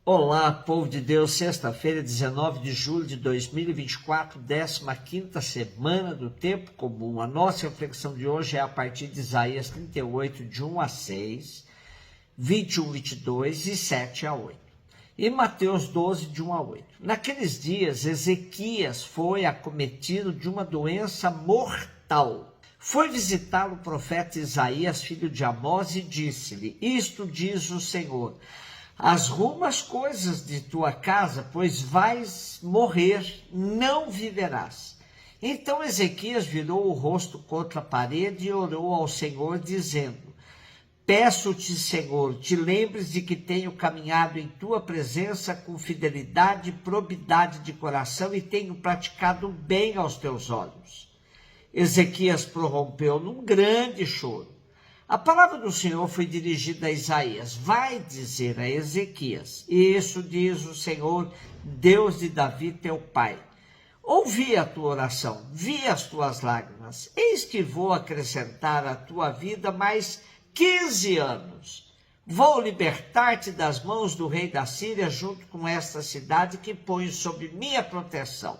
Olá, povo de Deus, sexta-feira, 19 de julho de 2024, 15ª semana do tempo comum. A nossa reflexão de hoje é a partir de Isaías 38, de 1 a 6, 21, 22 e 7 a 8. E Mateus 12, de 1 a 8. Naqueles dias, Ezequias foi acometido de uma doença mortal. Foi visitá-lo o profeta Isaías, filho de Amós, e disse-lhe: Isto diz o Senhor: arruma as coisas de tua casa, pois vais morrer, não viverás. Então Ezequias virou o rosto contra a parede e orou ao Senhor, dizendo: Peço-te, Senhor, te lembres de que tenho caminhado em tua presença com fidelidade e probidade de coração e tenho praticado bem aos teus olhos. Ezequias prorrompeu num grande choro. A palavra do Senhor foi dirigida a Isaías: vai dizer a Ezequias: isso diz o Senhor, Deus de Davi, teu pai. Ouvi a tua oração, vi as tuas lágrimas. Eis que vou acrescentar à tua vida mais 15 anos. Vou libertar-te das mãos do rei da Síria, junto com esta cidade que põe sob minha proteção.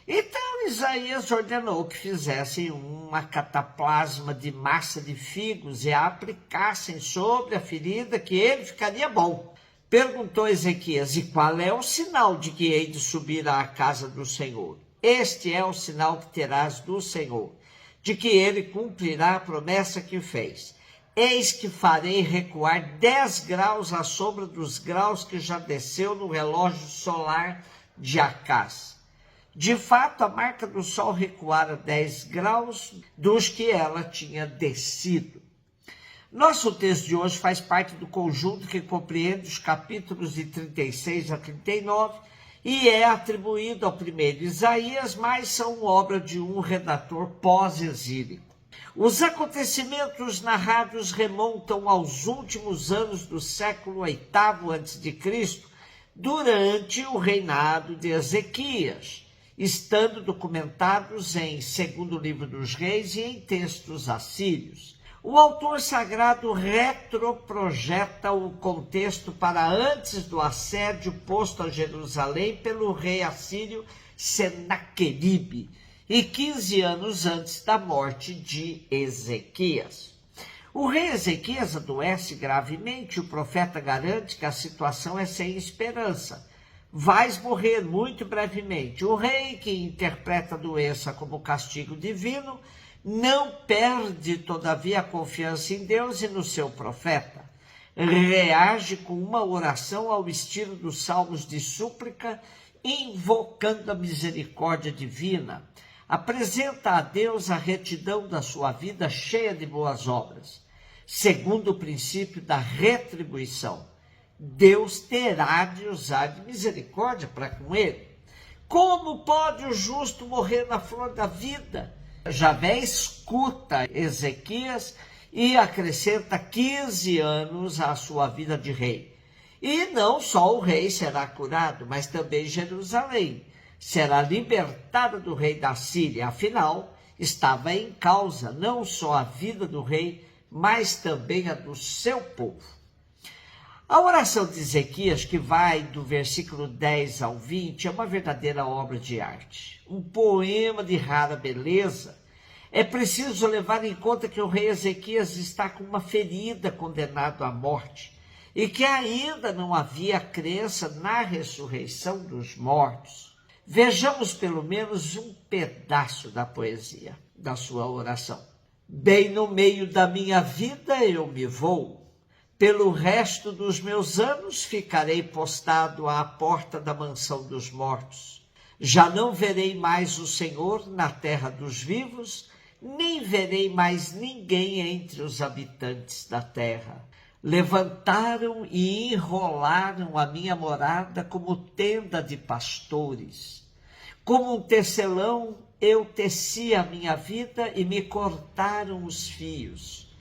Então Isaías ordenou que fizessem uma cataplasma de massa de figos e a aplicassem sobre a ferida, que ele ficaria bom. Perguntou Ezequias: e qual é o sinal de que hei de subir à casa do Senhor? Este é o sinal que terás do Senhor, de que ele cumprirá a promessa que fez. Eis que farei recuar 10 graus à sombra dos graus que já desceu no relógio solar de Acás. De fato, a marca do sol recuara 10 graus dos que ela tinha descido. Nosso texto de hoje faz parte do conjunto que compreende os capítulos de 36 a 39 e é atribuído ao primeiro Isaías, mas são obra de um redator pós-exílico. Os acontecimentos narrados remontam aos últimos anos do século VIII a.C., durante o reinado de Ezequias, estando documentados em Segundo Livro dos Reis e em textos assírios. O autor sagrado retroprojeta o contexto para antes do assédio posto a Jerusalém pelo rei assírio Senaqueribe e 15 anos antes da morte de Ezequias. O rei Ezequias adoece gravemente e o profeta garante que a situação é sem esperança. Vais morrer muito brevemente. O rei, que interpreta a doença como castigo divino, não perde, todavia, a confiança em Deus e no seu profeta. Reage com uma oração ao estilo dos salmos de súplica, invocando a misericórdia divina. Apresenta a Deus a retidão da sua vida cheia de boas obras, segundo o princípio da retribuição. Deus terá de usar de misericórdia para com ele. Como pode o justo morrer na flor da vida? Javé escuta Ezequias e acrescenta 15 anos à sua vida de rei. E não só o rei será curado, mas também Jerusalém será libertada do rei da Síria. Afinal, estava em causa não só a vida do rei, mas também a do seu povo. A oração de Ezequias, que vai do versículo 10 ao 20, é uma verdadeira obra de arte, um poema de rara beleza. É preciso levar em conta que o rei Ezequias está com uma ferida, condenado à morte, e que ainda não havia crença na ressurreição dos mortos. Vejamos pelo menos um pedaço da poesia, da sua oração. Bem no meio da minha vida eu me vou. Pelo resto dos meus anos ficarei postado à porta da mansão dos mortos. Já não verei mais o Senhor na terra dos vivos, nem verei mais ninguém entre os habitantes da terra. Levantaram e enrolaram a minha morada como tenda de pastores. Como um tecelão, eu teci a minha vida e me cortaram os fios.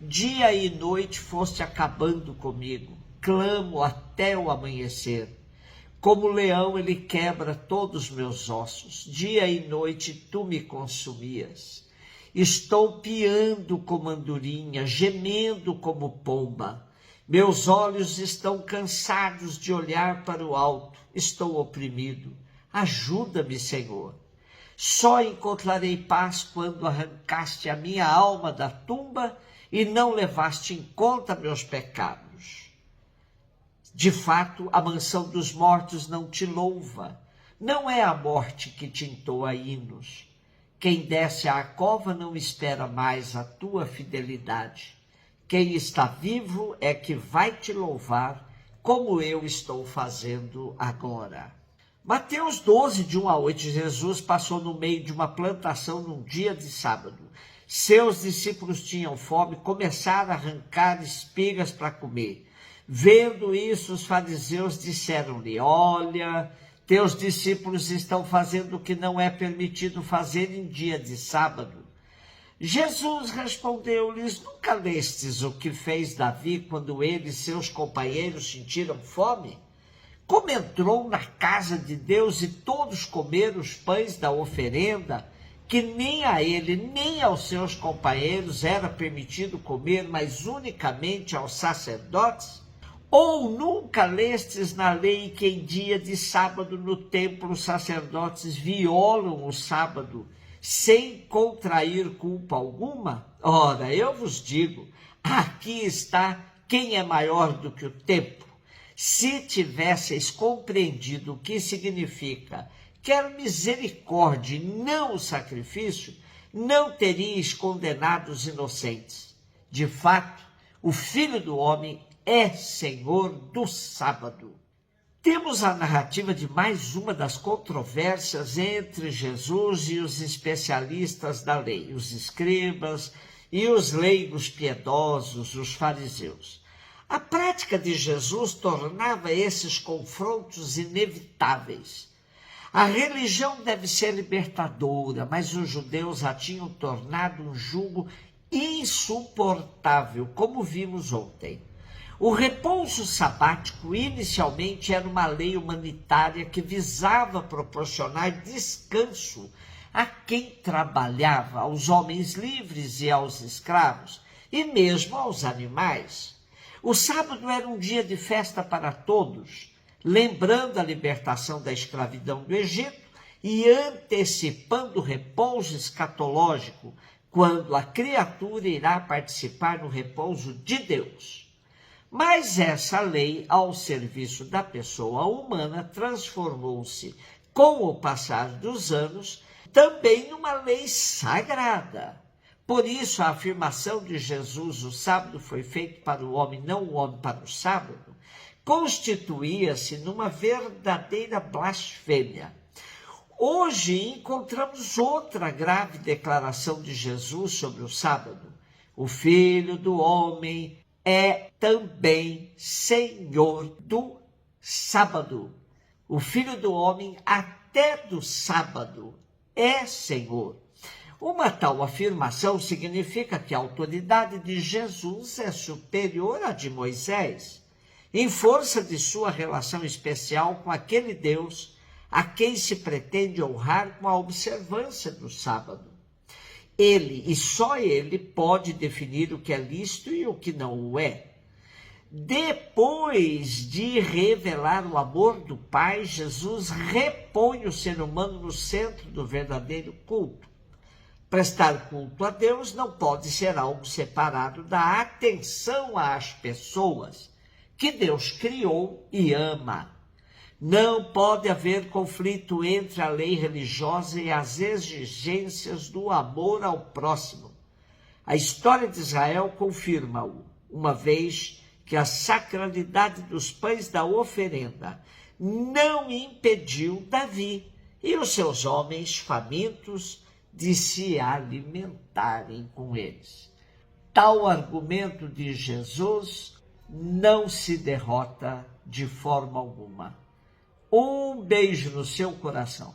Dia e noite foste acabando comigo, clamo até o amanhecer. Como leão ele quebra todos os meus ossos, dia e noite tu me consumias. Estou piando como andorinha, gemendo como pomba. Meus olhos estão cansados de olhar para o alto, estou oprimido. Ajuda-me, Senhor. Só encontrarei paz quando arrancaste a minha alma da tumba e não levaste em conta meus pecados. De fato, a mansão dos mortos não te louva. Não é a morte que te entoa hinos. Quem desce à cova não espera mais a tua fidelidade. Quem está vivo é que vai te louvar, como eu estou fazendo agora. Mateus 12, de 1 a 8, Jesus passou no meio de uma plantação num dia de sábado. Seus discípulos tinham fome, começaram a arrancar espigas para comer. Vendo isso, os fariseus disseram-lhe: olha, teus discípulos estão fazendo o que não é permitido fazer em dia de sábado. Jesus respondeu-lhes: nunca lestes o que fez Davi quando ele e seus companheiros sentiram fome? Como entrou na casa de Deus e todos comeram os pães da oferenda, que nem a ele nem aos seus companheiros era permitido comer, mas unicamente aos sacerdotes? Ou nunca lestes na lei que em dia de sábado no templo os sacerdotes violam o sábado, sem contrair culpa alguma? Ora, eu vos digo, aqui está quem é maior do que o templo. Se tivesseis compreendido o que significa quero misericórdia e não o sacrifício, não teríeis condenado os inocentes. De fato, o Filho do Homem é Senhor do sábado. Temos a narrativa de mais uma das controvérsias entre Jesus e os especialistas da lei, os escribas e os leigos piedosos, os fariseus. A prática de Jesus tornava esses confrontos inevitáveis. A religião deve ser libertadora, mas os judeus a tinham tornado um jugo insuportável, como vimos ontem. O repouso sabático inicialmente era uma lei humanitária que visava proporcionar descanso a quem trabalhava, aos homens livres e aos escravos, e mesmo aos animais. O sábado era um dia de festa para todos, lembrando a libertação da escravidão do Egito e antecipando o repouso escatológico, quando a criatura irá participar no repouso de Deus. Mas essa lei, ao serviço da pessoa humana, transformou-se, com o passar dos anos, também numa lei sagrada. Por isso, a afirmação de Jesus, o sábado foi feito para o homem, não o homem para o sábado, constituía-se numa verdadeira blasfêmia. Hoje encontramos outra grave declaração de Jesus sobre o sábado. O Filho do Homem é também Senhor do sábado. O Filho do Homem, até do sábado, é Senhor. Uma tal afirmação significa que a autoridade de Jesus é superior à de Moisés, em força de sua relação especial com aquele Deus a quem se pretende honrar com a observância do sábado. Ele, e só ele, pode definir o que é lícito e o que não o é. Depois de revelar o amor do Pai, Jesus repõe o ser humano no centro do verdadeiro culto. Prestar culto a Deus não pode ser algo separado da atenção às pessoas que Deus criou e ama. Não pode haver conflito entre a lei religiosa e as exigências do amor ao próximo. A história de Israel confirma-o, uma vez que a sacralidade dos pães da oferenda não impediu Davi e os seus homens famintos de se alimentarem com eles. Tal argumento de Jesus não se derrota de forma alguma. Um beijo no seu coração.